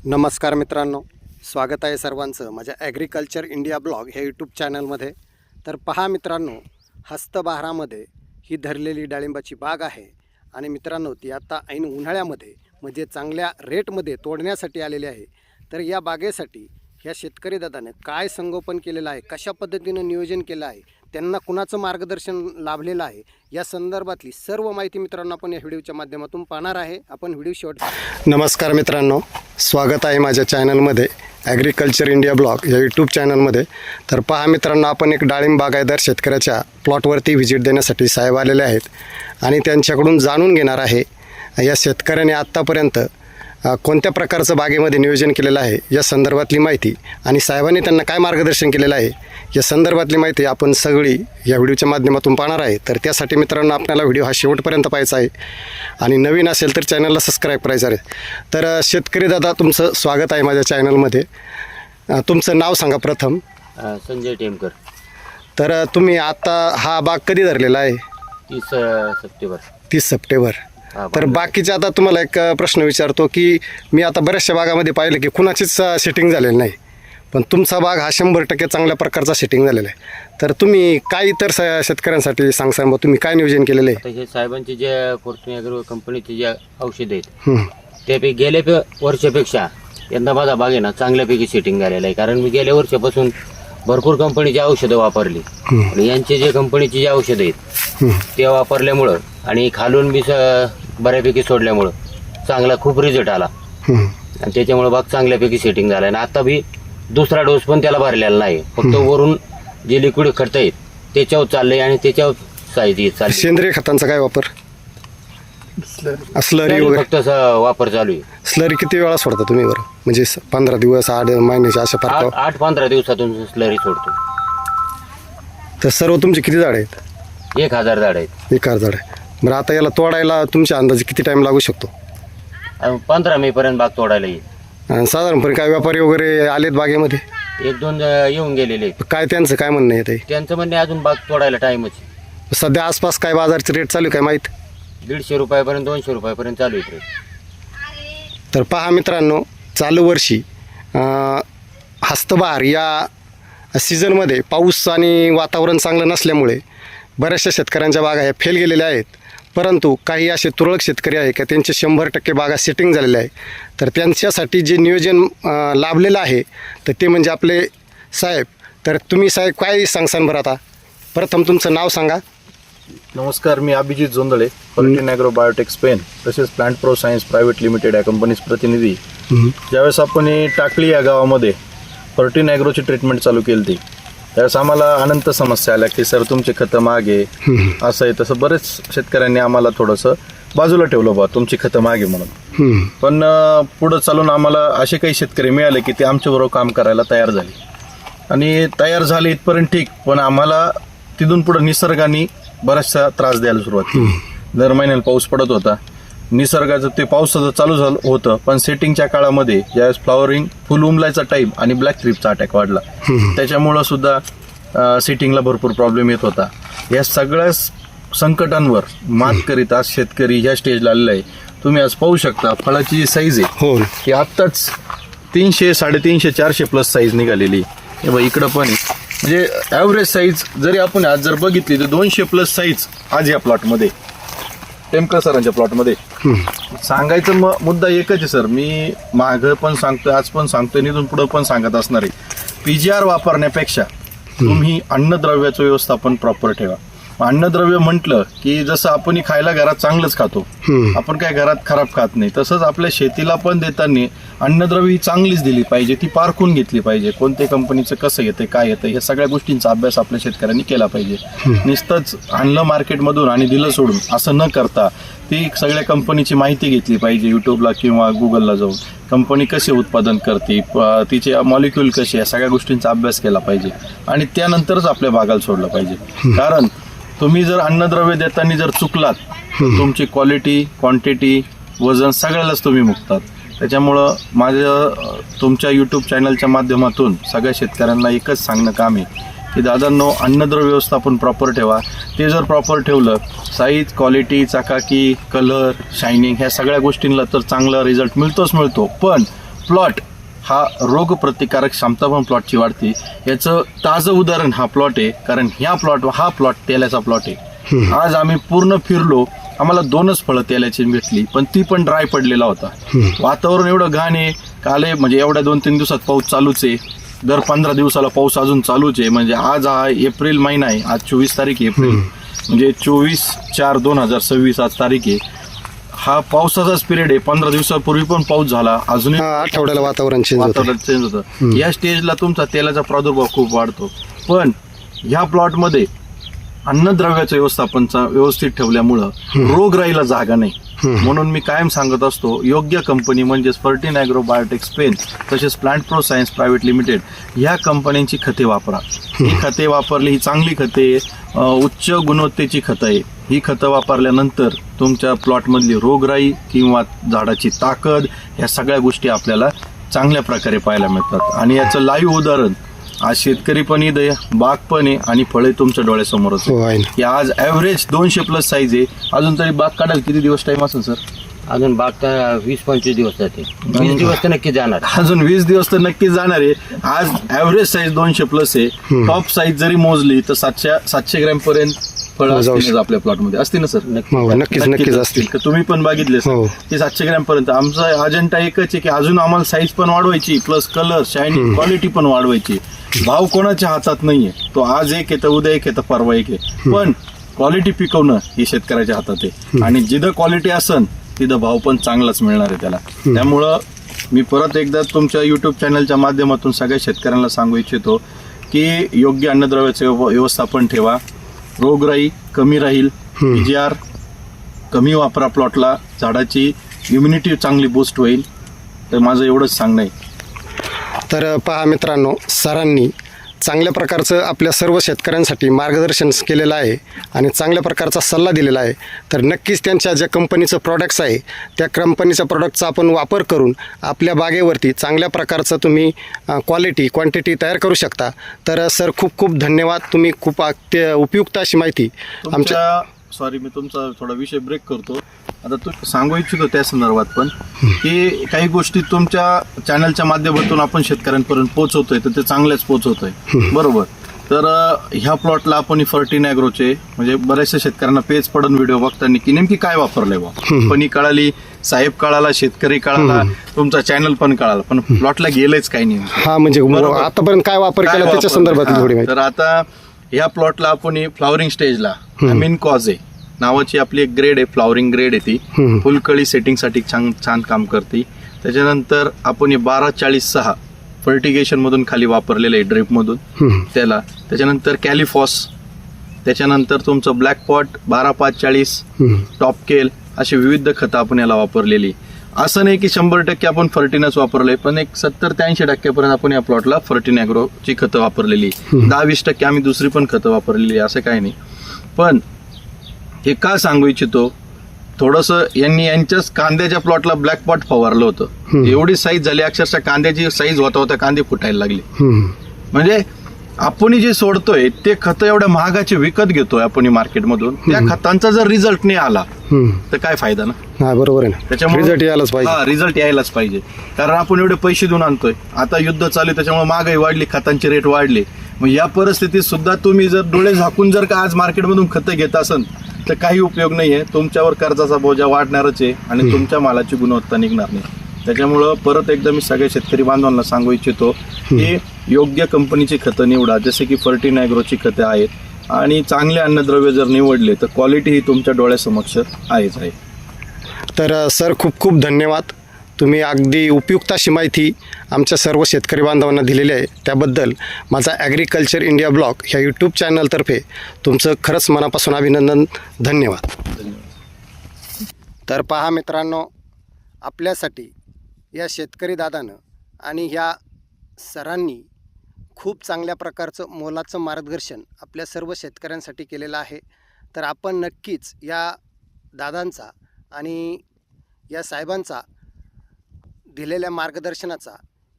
नमस्कार मित्रांनो, स्वागत आहे सर्वांचं माझ्या ॲग्रिकल्चर इंडिया ब्लॉग ह्या यूट्यूब चॅनलमध्ये. तर पहा मित्रांनो, हस्तबहारामध्ये ही धरलेली डाळिंबाची बाग आहे आणि मित्रांनो ती आता ऐन उन्हाळ्यामध्ये म्हणजे चांगल्या रेटमध्ये तोडण्यासाठी आलेली आहे. तर या बागेसाठी ह्या शेतकरी दादाने काय संगोपन केलेलं आहे, कशा पद्धतीनं नियोजन केलं आहे, त्यांना कुणाचं मार्गदर्शन लाभलेलं आहे, या संदर्भातली सर्व माहिती मित्रांनो आपण या व्हिडिओच्या माध्यमातून पाहणार आहे. आपण व्हिडिओ शेवट. नमस्कार मित्रांनो, स्वागत आहे माझ्या चॅनलमध्ये ॲग्रिकल्चर इंडिया ब्लॉग या यूट्यूब चॅनलमध्ये. तर पहा मित्रांनो, आपण एक डाळिंब बागायतदार शेतकऱ्याच्या प्लॉटवरती व्हिजिट देण्यासाठी साहेब आलेले आहेत आणि त्यांच्याकडून जाणून घेणार आहे या शेतकऱ्याने आत्तापर्यंत कोणत्या प्रकारचं बागेमध्ये नियोजन केलेलं आहे या संदर्भातली माहिती आणि साहेबांनी त्यांना काय मार्गदर्शन केलेलं आहे या संदर्भातली माहिती आपण सगळी या व्हिडिओच्या माध्यमातून पाहणार आहे. तर त्यासाठी मित्रांनो आपल्याला व्हिडिओ हा शेवटपर्यंत पाहायचा आहे आणि नवीन असेल तर चॅनलला सबस्क्राईब करायचं आहे. तर शेतकरी दादा, तुमचं स्वागत आहे माझ्या चॅनलमध्ये. तुमचं नाव सांगा प्रथम. संजय टेमकर. तर तुम्ही आता हा बाग कधी धरलेला आहे? 30 सप्टेंबर. तर बाकीचे आता तुम्हाला एक प्रश्न विचारतो की मी आता बऱ्याचशा बागामध्ये पाहिलं की कुणाचीच सेटिंग झालेली नाही, पण तुमचा बाग हा 100% चांगल्या प्रकारचा सेटिंग झालेला आहे. तर तुम्ही काय इतर शेतकऱ्यांसाठी सांगसा, मग तुम्ही काय नियोजन केलेलं आहे? हे साहेबांचे जे फॉर्च्यून ॲग्रो कंपनीचे जे औषध आहेत त्यापैकी गेल्या वर्षापेक्षा यंदा माझा बाग आहे ना चांगल्यापैकी सेटिंग झालेलं आहे. कारण मी गेल्या वर्षापासून भरपूर कंपनीची औषधं वापरली आणि यांचे जे कंपनीची जे औषधं आहेत ते वापरल्यामुळं आणि खालून बी बऱ्यापैकी सोडल्यामुळं चांगला खूप रिझल्ट आला आणि त्याच्यामुळे बाग चांगल्यापैकी सेटिंग झाला. आणि आता बी दुसरा डोस पण त्याला भरलेला नाही, फक्त वरून जे लिक्विड खत आहेत त्याच्यावर चाललंय आणि त्याच्यावर साईज येत चालली. सेंद्रिय खतांचा काय वापर? स्लरी वगैरे फक्त वापर चालू आहे. स्लरी किती वेळा सोडता तुम्ही बरं? म्हणजे 15 दिवस 8 महिन्याच्या अशा प्रकार? 8-15 दिवसातून स्लरी सोडतो. तर सर्व तुमचे किती झाड आहेत? 1000 झाड आहेत. 1000 झाड आहे. बरं, आता याला तोडायला तुमच्या अंदाजे किती टाइम लागू शकतो? 15 मे पर्यंत बाग तोडायला येईल. साधारणपणे काय व्यापारी वगैरे आलेत बागेमध्ये? 1-2 येऊन गेलेले आहेत. काय त्यांचं काय म्हणणं आहे? त्यांचं म्हणणे अजून बाग तोडायला टाइमच. सध्या आसपास काय बाजारचे रेट चालू आहे काय माहीत? 150 रुपयापर्यंत 200 रुपयापर्यंत चालू आहे. तर पहा मित्रांनो, चालू वर्षी हस्तबहार या सीझनमध्ये पाऊस आणि वातावरण चांगलं नसल्यामुळे बऱ्याचशा शेतकऱ्यांच्या बागा ह्या फेल गेलेल्या आहेत. परंतु काही असे तुरळक शेतकरी आहे का त्यांचे 100% बागा सेटिंग झालेले आहे. तर त्यांच्यासाठी जे नियोजन लाभलेलं आहे तर ते म्हणजे आपले साहेब. तर तुम्ही साहेब काय सांगसान बरं? आता प्रथम तुमचं नाव सांगा. नमस्कार, मी Abhijit Jondhale, fortune agro biotech Spain तसेच plant pro science private limited या कंपनीचे प्रतिनिधी. ज्यावेळेस आपण टाकली या गावामध्ये फॉर्च्यून ॲग्रोची ट्रीटमेंट चालू केली होती त्यावेळेस आम्हाला अनंत समस्या आल्या की सर तुमचे खतं मागे असं आहे तसं. बरेच शेतकऱ्यांनी आम्हाला थोडंसं बाजूला ठेवलं बा तुमची खतं मागे म्हणून. पण पुढं चालून आम्हाला असे काही शेतकरी मिळाले की ते आमच्याबरोबर काम करायला तयार झाले आणि तयार झाले इथपर्यंत ठीक. पण आम्हाला तिथून पुढं निसर्गाने बराचसा त्रास द्यायला सुरुवात केली. दर महिन्याला पाऊस पडत होता, निसर्गाचं ते पावसाचं चालू झालं होतं, पण सेटिंगच्या काळामध्ये ज्यावेळेस फ्लॉवरिंग फुल उमलायचा टाईम आणि ब्लॅक थ्रिपचा अटॅक वाढला, त्याच्यामुळं सुद्धा सेटिंगला भरपूर प्रॉब्लेम येत होता. या सगळ्या संकटांवर मात करीत आज शेतकरी ह्या स्टेजला आलेला आहे. तुम्ही आज पाहू शकता फळाची जी साईज आहे की आत्ताच 300, 350, 400 प्लस साईज निघालेली. इकडं पण म्हणजे ॲव्हरेज साईज जरी आपण आज जर बघितली तर 200 प्लस साईज आज या प्लॉटमध्ये, टेमकर सरांच्या प्लॉटमध्ये. सांगायचं मुद्दा एकच आहे सर, मी मागं पण सांगतोय, आज पण सांगतोय, निधून पुढं पण सांगत असणार आहे. PGR वापरण्यापेक्षा तुम्ही अन्नद्रव्याचं व्यवस्थापन प्रॉपर ठेवा. अन्नद्रव्य म्हटलं की जसं आपण खायला घरात चांगलंच खातो, आपण काय घरात खराब खात नाही, तसंच आपल्या शेतीला पण देताना अन्नद्रव्य ही चांगलीच दिली पाहिजे, ती पारखून घेतली पाहिजे. कोणत्या कंपनीचं कसं येतं काय येतं या सगळ्या गोष्टींचा अभ्यास आपल्या शेतकऱ्यांनी केला पाहिजे. नुसतंच आणलं मार्केटमधून आणि दिलं सोडून असं न करता ती सगळ्या कंपनीची माहिती घेतली पाहिजे. युट्यूबला किंवा गुगलला जाऊन कंपनी कसे उत्पादन करते, तिचे मॉलिक्यूल कसे, या सगळ्या गोष्टींचा अभ्यास केला पाहिजे आणि त्यानंतरच आपल्या बागाला सोडलं पाहिजे. कारण तुम्ही जर अन्नद्रव्य देताना जर चुकलात तुमची क्वालिटी, क्वांटिटी, वजन सगळ्यालाच तुम्ही मुकतात. त्याच्यामुळं माझं तुमच्या यूट्यूब चॅनलच्या माध्यमातून सगळ्या शेतकऱ्यांना एकच सांगणं काम आहे की दादांनो, अन्नद्रव्य व्यवस्थापन प्रॉपर ठेवा. ते जर प्रॉपर ठेवलं, साईज, क्वालिटी, चकाकी, कलर, शायनिंग ह्या सगळ्या गोष्टींना तर चांगला रिझल्ट मिळतो. पण प्लॉट हा रोग प्रतिकारक क्षमता पण प्लॉटची वाढते. याचं ताजं उदाहरण हा प्लॉट आहे, कारण हा प्लॉट तेलाचा प्लॉट आहे. आज आम्ही पूर्ण फिरलो, आम्हाला 2च फळं तेलाची भेटली, पण ती पण ड्राय पडलेला होता. वातावरण एवढं घाण आहे, काल म्हणजे एवढ्या 2-3 दिवसात पाऊस चालूच आहे, दर 15 दिवसाला पाऊस अजून चालूच आहे. म्हणजे आज हा एप्रिल महिना आहे, आज 24 तारीख आहे एप्रिल, म्हणजे 24/4/2026 आज तारीख आहे. हा पावसाचाच पिरियड आहे. 15 दिवसापूर्वी पण पाऊस झाला, अजूनही आठवड्याला वातावरण चेंज होतं. या स्टेजला तुमचा तेलाचा प्रादुर्भाव खूप वाढतो. पण ह्या प्लॉटमध्ये अन्नद्रव्याचं व्यवस्थापनचा व्यवस्थित ठेवल्यामुळं रोगराईला जागा नाही. म्हणून मी कायम सांगत असतो, योग्य कंपनी म्हणजेच फर्टिन ॲग्रो बायोटेक स्पेन तसेच plant pro science private limited ह्या कंपन्यांची खते वापरा. ही खते वापरली, ही चांगली खते, उच्च गुणवत्तेची खतं आहे. ही खतं वापरल्यानंतर तुमच्या प्लॉटमधली रोगराई किंवा झाडाची ताकद ह्या सगळ्या गोष्टी आपल्याला चांगल्या प्रकारे पाहायला मिळतात. आणि याचं लाईव्ह उदाहरण आज शेतकरी पण इथे, बाग पण आहे आणि फळे तुमच्या डोळ्यासमोरच आहे. की आज ॲव्हरेज 200+ साईज आहे. अजून तरी बाग काढायला किती दिवस टाइम असेल सर? अजून बाग 20-25 दिवस जाते. 20 दिवस तर नक्की जाणार. अजून 20 दिवस तर नक्कीच जाणार आहे. आज ॲव्हरेज साईज 200+ आहे. टॉप साईज जरी मोजली तर 700 ग्रॅम पर्यंत फळं असतील आपल्या प्लॉटमध्ये, असतील ना सर? नक्कीच असतील. तुम्ही पण बघितले सर की 700 ग्रॅम पर्यंत. आमचा अजेंडा एकच आहे की अजून आम्हाला साईज पण वाढवायची, प्लस कलर, शायनिंग, क्वालिटी पण वाढवायची. भाव कोणाच्या हातात नाहीये, तो आज एक आहे तर उद्या एक आहे तर परवा एक आहे, पण क्वालिटी पिकवणं हे शेतकऱ्याच्या हातात आहे. आणि जिथं क्वालिटी असन तिथं भाव पण चांगलाच मिळणार आहे त्याला. त्यामुळं मी परत एकदा तुमच्या युट्यूब चॅनलच्या माध्यमातून सगळ्या शेतकऱ्यांना सांगू इच्छितो की योग्य अन्नद्रव्याचं व्यवस्थापन ठेवा, रोगराई कमी राहील, PGR कमी वापरा प्लॉटला, झाडाची इम्युनिटी चांगली बूस्ट होईल. तर माझं एवढंच सांगणं आहे. तर पहा मित्रांनो, सरांनी चांगल्या प्रकारचं आपल्या सर्व शेतकऱ्यांसाठी मार्गदर्शन केलेलं आहे आणि चांगल्या प्रकारचा सल्ला दिलेला आहे. तर नक्कीच त्यांच्या ज्या कंपनीचं प्रॉडक्ट्स आहे त्या कंपनीच्या प्रॉडक्टचा आपण वापर करून आपल्या बागेवरती चांगल्या प्रकारचं तुम्ही क्वालिटी क्वांटिटी तयार करू शकता. तर सर खूप खूप धन्यवाद. तुम्ही खूप उपयुक्त अशी माहिती आमच्या सॉरी मी तुमचा थोडा विषय ब्रेक करतो. आता तू सांगू इच्छितो त्या संदर्भात पण की काही गोष्टी तुमच्या चॅनलच्या माध्यमातून आपण शेतकऱ्यांपर्यंत पोहोचवतोय तर ते चांगल्याच पोहोचवतोय, बरोबर. तर ह्या प्लॉटला आपण फर्टिन ॲग्रोचे म्हणजे बऱ्याचशा शेतकऱ्यांना पेज पडून व्हिडिओ बघताना की नेमकी काय वापरलंय बा, कंपनी कळाली, साहेब कळाला, शेतकरी कळाला, तुमचा चॅनल पण कळाला, पण प्लॉटला गेलंच काही नाही. हा म्हणजे आतापर्यंत काय वापर केला त्याच्या संदर्भात थोडी माहिती. तर आता या प्लॉटला आपण फ्लॉवरिंग स्टेजला अमीन कॉझे नावाची आपली एक ग्रेड आहे, फ्लॉवरिंग ग्रेड आहे ती, फुलकळी सेटिंगसाठी छान काम करते. त्याच्यानंतर आपण 12-40-6 फर्टिगेशन मधून खाली वापरलेलं आहे, ड्रिप मधून त्याला. त्याच्यानंतर कॅलिफॉस, त्याच्यानंतर तुमचं ब्लॅक पॉट 12-5-40, टॉप केल, अशी विविध खतं आपण याला वापरलेली. असं नाही की 100% आपण फर्टिनच वापरलंय, पण एक 70-80% पर्यंत आपण या प्लॉटला फर्टिन ॲग्रोची खतं वापरलेली. 10-20% आम्ही दुसरी पण खतं वापरलेली, असं काही नाही. पण हे का सांगू इच्छितो, थोडंसं यांच्याच कांद्याच्या प्लॉटला ब्लॅक पॉट फवारलं होतं. एवढी साईज झाली, अक्षरशः कांद्याची साईज होता कांदे फुटायला लागले. म्हणजे आपण जे सोडतोय ते खतं एवढ्या महागाचे विकत घेतोय आपण मार्केटमधून, त्या खतांचा जर रिझल्ट नाही आला तर काय फायदा ना. बरोबर आहे. त्याच्यामुळे रिझल्ट यायलाच पाहिजे. रिझल्ट यायलाच पाहिजे, कारण आपण एवढे पैसे देऊन आणतोय. आता युद्ध चालू आहे, त्याच्यामुळे महागाई वाढली, खतांचे रेट वाढले. मग या परिस्थितीत सुद्धा तुम्ही जर डोळे झाकून जर का आज मार्केटमधून खतं घेत असाल तर काही उपयोग नाहीये. तुमच्यावर कर्जाचा बोजा वाढणारच आहे आणि तुमच्या मालाची गुणवत्ता निघणार नाही. त्याच्यामुळं परत एकदा मी सगळ्या शेतकरी बांधवांना सांगू इच्छितो की योग्य कंपनीची खतं निवडा, जसे की फर्टिन ॲग्रोची खतं आहेत, आणि चांगले अन्नद्रव्य जर निवडले तर क्वालिटी ही तुमच्या डोळ्यासमक्ष आहेच आहे. तर सर खूप खूप धन्यवाद. तुम्ही अगदी उपयुक्त अशी माहिती आमच्या सर्व शेतकरी बांधवांना दिलेली आहे. त्याबद्दल माझा ॲग्रिकल्चर इंडिया ब्लॉग ह्या यूट्यूब चॅनलतर्फे तुमचं खरंच मनापासून अभिनंदन, धन्यवाद. तर पहा मित्रांनो, आपल्यासाठी या शेतकरी दादानं आणि ह्या सरांनी खूप चांगल्या प्रकारचं मोलाचं मार्गदर्शन आपल्या सर्व शेतकऱ्यांसाठी केलेलं आहे. तर आपण नक्कीच या दादांचा आणि या साहेबांचा दिलेल्या मार्गदर्शनाचा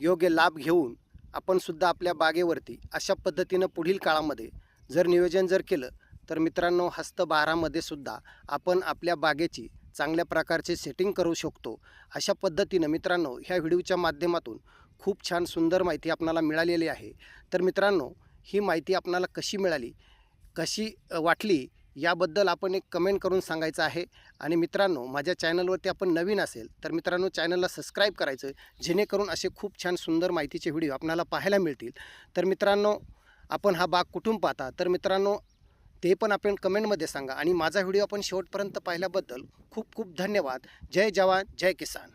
योग्य लाभ घेऊन आपण सुद्धा आपल्या बागेवरती अशा पद्धतीनं पुढील काळामध्ये जर नियोजन जर केलं तर मित्रांनो, हस्तबहारामध्ये सुद्धा आपण आपल्या बागेची चांगल्या प्रकारचे सेटिंग करू शकतो. अशा पद्धतीनं मित्रांनो ह्या व्हिडिओच्या माध्यमातून खूप छान सुंदर माहिती आपणाला मिळालेली आहे. तर मित्रांनो ही माहिती आपणाला कशी मिळाली, कशी वाटली याबद्दल आपण एक कमेंट करून सांगायचं आहे. आणि मित्रांनो माझ्या चॅनलवरती आपण नवीन असेल तर मित्रांनो चॅनलला सबस्क्राईब करायचं, जेणेकरून असे खूप छान सुंदर माहितीचे व्हिडिओ आपणाला पाहायला मिळतील. तर मित्रांनो आपण हा बाग कुठून पाहता तर मित्रांनो ते पण आपण कमेंटमध्ये सांगा. आणि माझा व्हिडिओ आपण शेवटपर्यंत पाहिल्याबद्दल खूप खूप धन्यवाद. जय जवान जय किसान.